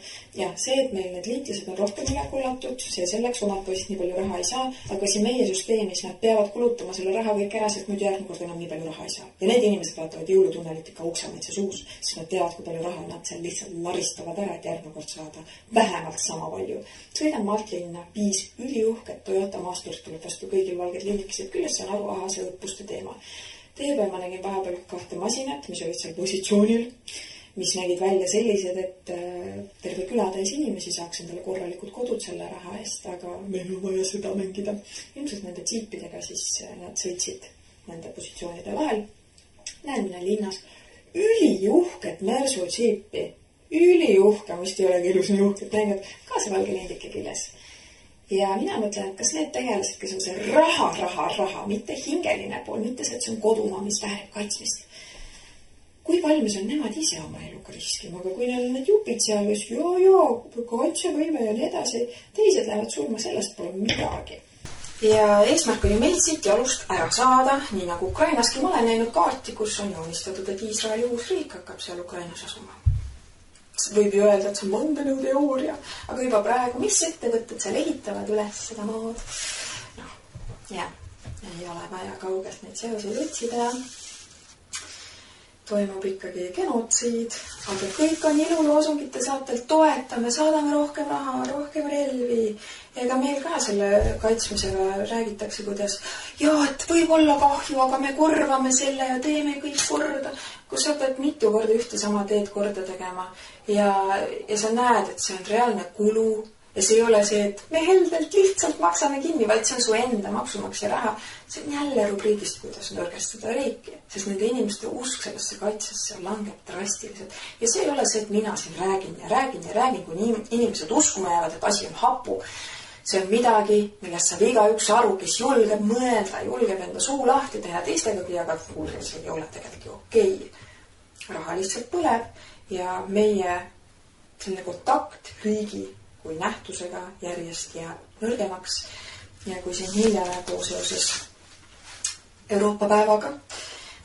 see, et meil need liitlased on rohkem üle kullatud, see selleks omad poisid nii palju raha ei saa, aga siin meie süsteemis nad peavad kulutama selle raha kõik ära, sest muidu järgmine kord enam nii palju raha ei saa. Ja need inimesed vaatavad jõulutunnelit ikka uksamaitse suus, sest nad teavad, kui palju raha nad seal lihtsalt laristavad ära, et järgmine kord saada vähemalt sama palju. Sõidan maalt linna, 5 üliuhket Toyota Maasturist tuleb vastu kõigil valged lindikesed, küllest saan aru, see õppuste teema. Teie peal ma nägin vahepeal 2 masinat, mis olid seal positsioonil, mis nägid välja sellised, et terve külatäis inimesi saaks endale korralikud kodud selle raha eest, aga meil on vaja seda mängida. Ilmselt nende tsiipidega siis nad sõitsid nende positsioonide vahel. Näen minna linnas üliuhket Mersu tsiipi. Üliuhke, vist ei olegi ilus nii uhket näinud, ka see valge lindike küljes. Ja mina mõtlen, et kas need tegelased, kes on see raha, mitte hingeline pool, mitte see, et see on kodumaa, mis väärib kaitsmist. Kui valmis on nemad ise oma eluga riskima, aga kui neil on need jupid seal, kes kaitsevõime ja nii edasi, teised lähevad surma, sellest pole midagi. Ja eesmärk oli meil siit jalust ära saada, nii nagu Ukrainaski ma olen näinud kaarti, kus on joonistatud, et Iisraeli uus riik hakkab seal Ukrainas asuma. Võib ju öelda, et see on vandenõuteooria, aga juba praegu, mis ettevõtted seal ehitavad üles seda mood? Ei ole vaja kaugelt neid seoseid otsida. Toimub ikkagi genotsiid, aga kõik on iluloosungite saatel toetame, saadame rohkem raha, rohkem relvi. Ega meil ka selle kaitsmisega räägitakse, kuidas et võib olla kahju, aga me korvame selle ja teeme kõik korda. Kui sa pead mitu korda ühte sama teed korda tegema ja sa näed, et see on reaalne kulu ja see ei ole see, et me heldelt lihtsalt maksame kinni, vaid see on su enda maksumaksja raha. See on jälle rubriigist, kuidas nõrgestada riiki, sest nende inimeste usk sellesse kaitsesse langeb drastiliselt. Ja see ei ole see, et mina siin räägin, kui inimesed uskuma jäävad, et asi on hapu. See on midagi, millest saab igaüks aru, kes julgeb mõelda, julgeb enda suu lahti teha teistegagi, aga kuulge, see ei ole tegelikult ju okei. Raha lihtsalt põleb ja meie selline kontakt kõigi kui nähtusega järjest jääb nõrgemaks. Ja kui siin hiljaaegu seoses Euroopa päevaga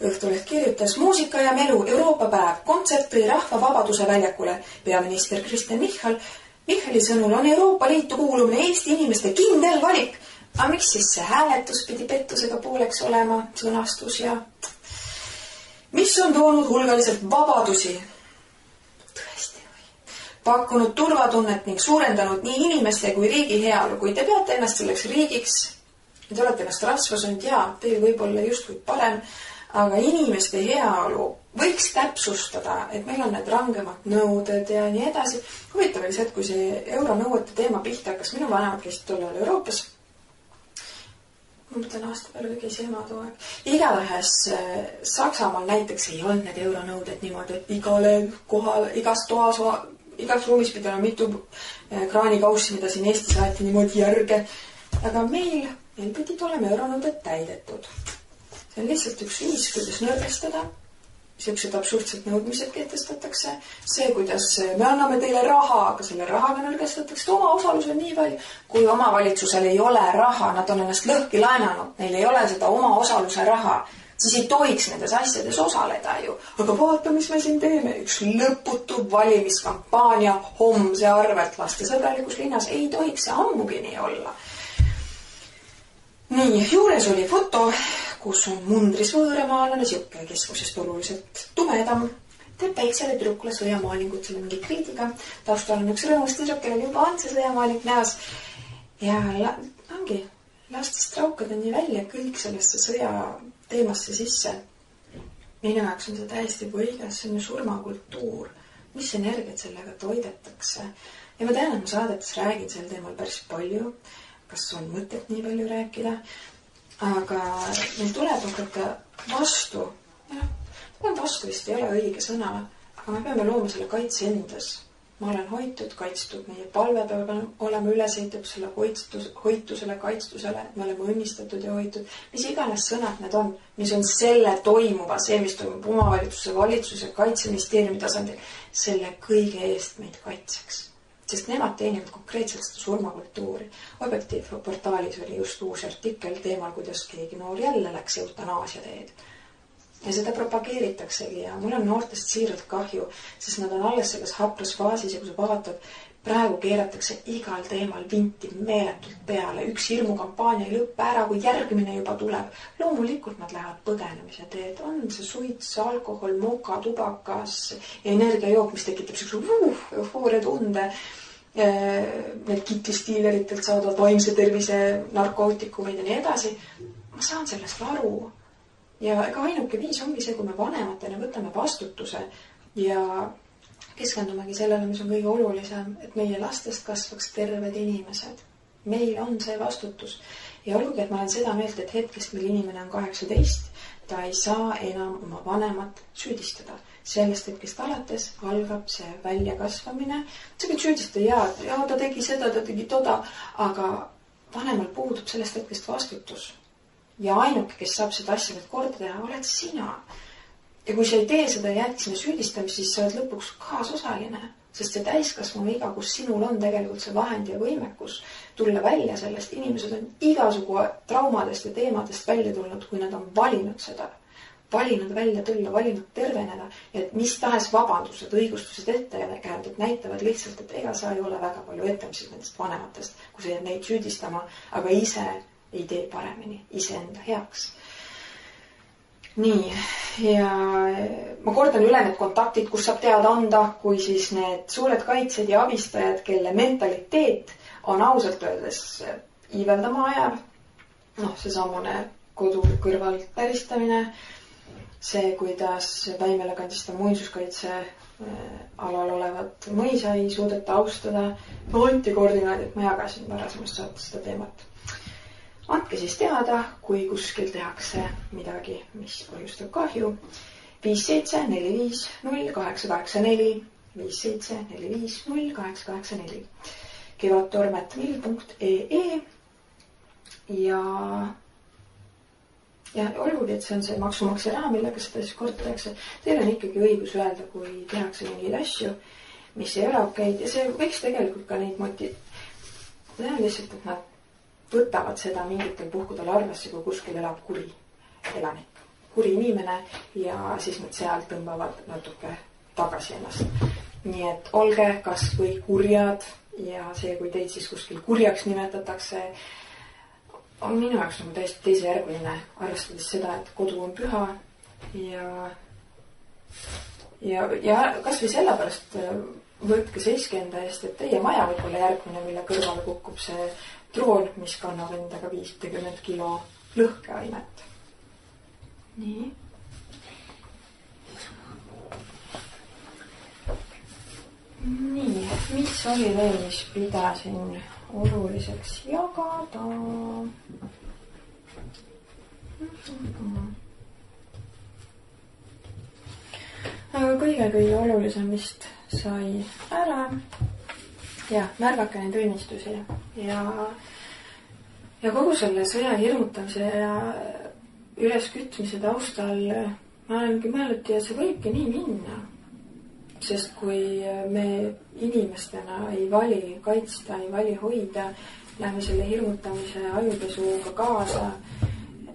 Õhtuleht kirjutas muusika ja melu Euroopa päev, kontsert tõi rahva vabaduse väljakule. Peaminister Kristen Michali sõnul on Euroopa Liitu kuulumine Eesti inimeste kindel valik. Aga miks siis see hääletus pidi pettusega pooleks olema, sõnastus ja mis on toonud hulgaliselt vabadusi? Pakkunud turvatunnet ning suurendanud nii inimeste kui riigi heaolu. Kui te peate ennast selleks riigiks, te olete ennast rasvasunud, teil võib olla justkui parem, aga inimeste heaolu võiks täpsustada, et meil on need rangemad nõuded ja nii edasi. Huvitav oli see, et kui see euronõuete teema pihta hakkas, minu vanemad käisid tollal Euroopas. ma mõtlen aasta peale kõige ise emad aeg. Igatahes Saksamaal näiteks ei olnud need euronõuded niimoodi, et igale kohale, igas toas, igas ruumis pidi olema mitu kraanikaussi, mida siin Eestis aeti niimoodi järge. Aga meil pidid olema euronõuded täidetud. See on lihtsalt üks viis, kuidas nõrgestada. Sellised absurdsed nõudmised kehtestatakse. See, kuidas me anname teile raha, aga selle rahaga nõrgestatakse. Oma osalus on nii palju, kui omavalitsusel ei ole raha, nad on ennast lõhki laenanud, neil ei ole seda oma osaluse raha, siis ei tohiks nendes asjades osaleda ju. Aga vaata, mis me siin teeme. Üks lõputu valimiskampaania homse arvelt lastesõbralikus linnas ei tohiks see ammugi nii olla. Nii, juures oli foto, kus on mundris võõramaalane, siuke keskmisest oluliselt tumedam. Teeb väiksele tüdrukule sõjamaalingut, selle mingi kriitiga. Taustal on üks rõõmus tüdruk, kellel juba on see sõjamaaling näos. Ja ongi, lastest raukad on nii välja kõik sellesse sõja teemasse sisse. Minu jaoks on see täiesti võigas, see on surmakultuur. Mis energiat sellega toidetakse? Ja ma tean, et ma saadetes räägin sel teemal päris palju. Kas on mõtet nii palju rääkida, aga meil tuleb hakata vastu. Vastu vist ei ole õige sõna, aga me peame looma selle kaitse endas. Ma olen hoitud, kaitstud, meie palve peab olema ülesehitud selle hoitusele, kaitstusele, me oleme õnnistatud ja hoitud. Mis iganes sõnad need on, mis on selle toimuva, see, mis toimub omavalitsuse, valitsuse, kaitseministeeriumi tasandil, selle kõige eest meid kaitseks. Sest nemad teenivad konkreetselt seda surmakultuuri. Objektiivportaalis oli just uus artikkel teemal, kuidas keegi noor jälle läks eutanaasia teed. Ja seda propageeritaksegi ja mul on noortest siiralt kahju, sest nad on alles selles hapras faasis ja kui sa vaatad, praegu keeratakse igal teemal vinti meeletult peale. Üks hirmukampaania ei lõppe ära, kui järgmine juba tuleb. Loomulikult nad lähevad põgenemise teed. On see suits, alkohol, moka, tubakas ja energiajook, mis tekitab eufooria tunde. Need kitlistiileritelt saadavad vaimse tervise narkootikumid ja nii edasi. Ma saan sellest aru. Ja ega ainuke viis ongi see, kui me vanematena võtame vastutuse ja keskendumegi sellele, mis on kõige olulisem, et meie lastest kasvaks terved inimesed. Meil on see vastutus. Ja olgugi, et ma olen seda meelt, et hetkest, mil inimene on 18, ta ei saa enam oma vanemat süüdistada. Sellest hetkest alates algab see väljakasvamine. See võid süüdistada, ja ta tegi seda, ta tegi toda, aga vanemal puudub sellest hetkest vastutus. Ja ainuke, kes saab seda asja nüüd korda teha, oled sina. Ja kui sa ei tee seda ja jääd sinna süüdistamist, siis sa oled lõpuks kaasosaline. Sest see täiskasvanu iga, kus sinul on tegelikult see vahend ja võimekus tulla välja sellest. Inimesed on igasugu traumadest ja teemadest välja tulnud, kui nad on valinud seda. Valinud välja tulla, valinud terveneda. Ja et mis tahes vabandused, õigustused ettekäänded näitavad lihtsalt, et ega sa ei ole väga palju etemisid nendest vanematest, kui sa jääd neid süüdistama, aga ise ei tee paremini, iseenda heaks. Nii, ja ma kordan üle need kontaktid, kus saab teada anda, kui siis need suured kaitsed ja abistajad, kelle mentaliteet on ausalt öeldes iiveldama ajav. See samune kodu kõrval päristamine, see, kuidas Väimele kandista muinsuskaitse alal olevat mõisa ei suudeta austada. Koordinaadid, ma jagasin varasemast saates seda teemat. Andke siis teada, kui kuskil tehakse midagi, mis põhjustab kahju. 57450884 57450884 kevadtormet.ee ja olgugi, et see on see maksumaksja raha, millega seda siis korda tehakse, teil on ikkagi õigus öelda, kui tehakse mingeid asju, mis ei ole okeid ja see võiks tegelikult ka neid teha lihtsalt, et nad võtavad seda mingitel puhkudel arvesse, kui kuskil elab kuri elanik, kuri inimene ja siis nad seal tõmbavad natuke tagasi ennast. Nii et olge kas või kurjad ja see, kui teid siis kuskil kurjaks nimetatakse, on minu jaoks nagu täiesti teisejärguline, arvestades seda, et kodu on püha ja kas või sellepärast võtke seiske enda eest, et teie maja võib olla järgmine, mille kõrvale kukub see troon, mis kannab endaga 50 kilo lõhkeainet. Nii. Nii, mis oli veel, mis pidasin oluliseks jagada? Aga kõige olulisem vist sai ära. Ja märgake neid õnnistusi ja kogu selle sõja hirmutamise ja üleskütmise taustal ma olengi mõelnud ja see võibki nii minna. Sest kui me inimestena ei vali kaitsta, ei vali hoida, läheme selle hirmutamise ajupesuga kaasa,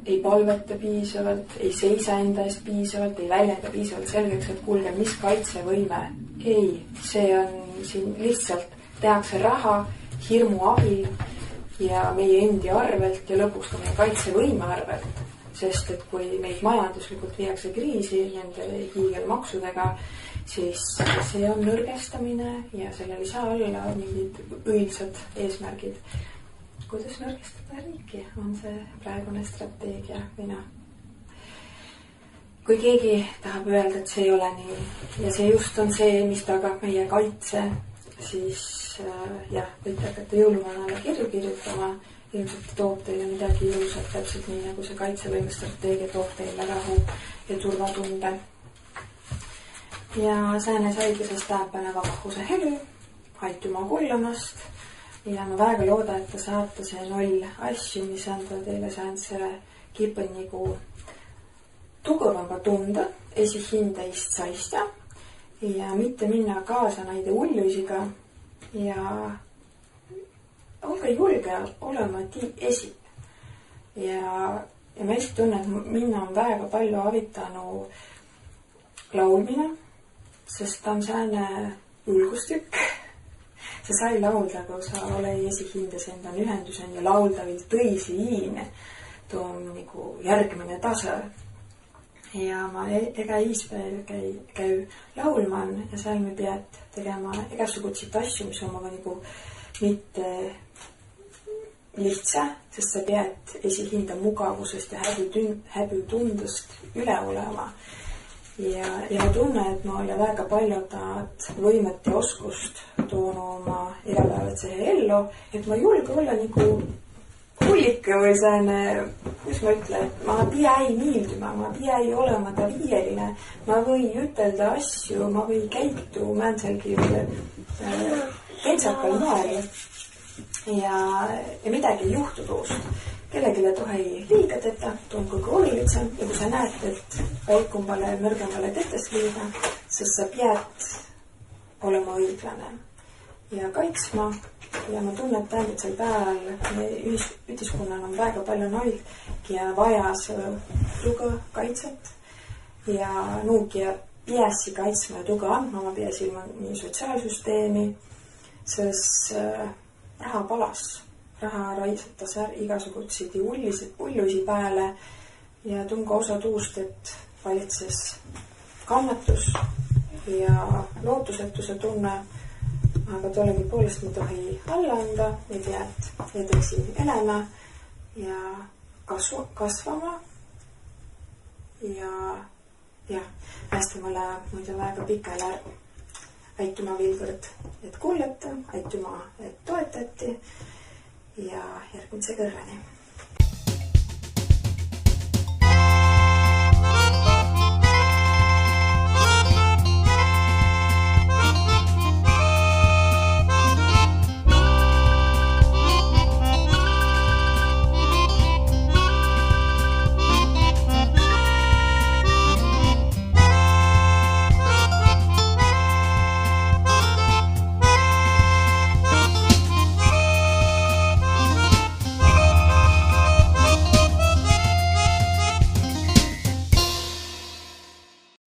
ei palveta piisavalt, ei seisa enda eest piisavalt, ei väljenda piisavalt selgeks, et kuulge, mis kaitsevõime. Ei, see on siin lihtsalt tehakse raha, hirmu abil ja meie endi arvelt ja lõpuks ka meie kaitsevõime arvelt. Sest et kui meid majanduslikult viiakse kriisi nende hiigelmaksudega, siis see on nõrgestamine ja sellel ei saa olla mingid õilsad eesmärgid. Kuidas nõrgestada riiki, on see praegune strateegia või noh. Kui keegi tahab öelda, et see ei ole nii ja see just on see, mis tagab meie kaitse, siis võite hakata jõuluvanale kirju kirjutama. Ilmselt toob teile midagi ilusat, täpselt nii nagu see kaitsevõime strateegia toob teile rahu ja turvatunde. Ja säänes haigusest tähendab vahvuse hely, aituma kullamast ja ma väga loodan, et te saate see 0 asju, mis anda teile säänsele kipen nagu tugevamba tunda, esihindeist saista ja mitte minna kaasa näide ulluisiga ja olge julge olema esi. Ja ma esi tunnen, et minna on väga palju avitanu laulmine, sest ta on sääne julgustükk. Sa sai laulda, kui sa ole esihindes endan ühendusen ja laulda veel tõisi iine. Too on nagu järgmine tase. Ja ma ega iispäev käy laulman ja seal me pead tegema igasugutsid asju, mis on nagu mitte lihtsa, sest sa pead esihinda mugavusest ja häbitundest üle olema. Ja ma tunne, et ma olen väga paljudad võimet ja oskust toon oma igapäevatse ellu, et ma julge olla nagu hullike või sääne, kus ma ütlen, et ma ei miilduma, ma ei olema ta viieline, ma või ütelda asju, ma või käitu määnselgi kentsakal moel ja midagi ei juhtu tuust. Kellegile tohi liiga teda, tuun kõige olulisem ja kui sa näed, et väikumbale ja nõrgembale tetes liiga, sest sa pead olema õiglane ja kaitsma ja ma tunnen, et tähendusel päeval ühiskonnas on väga palju noid ja vajas tuge kaitset ja nuugi ja piäsi kaitsma ja tuge andma, ma piäsi nii sotsiaalsüsteemi, sest raha palas. Raha raisatas igasugutsid ullusi pääle ja tunga osa tuust, et valitses kannatus ja lootusetuse tunne, aga tollegi poolest ma tohi alla anda ja pead edasi elama ja kasvama ja hästi mulle muidu väga pikale aituma veel kord, et kuulata, aituma, et toetati ja järgmise kõrveni.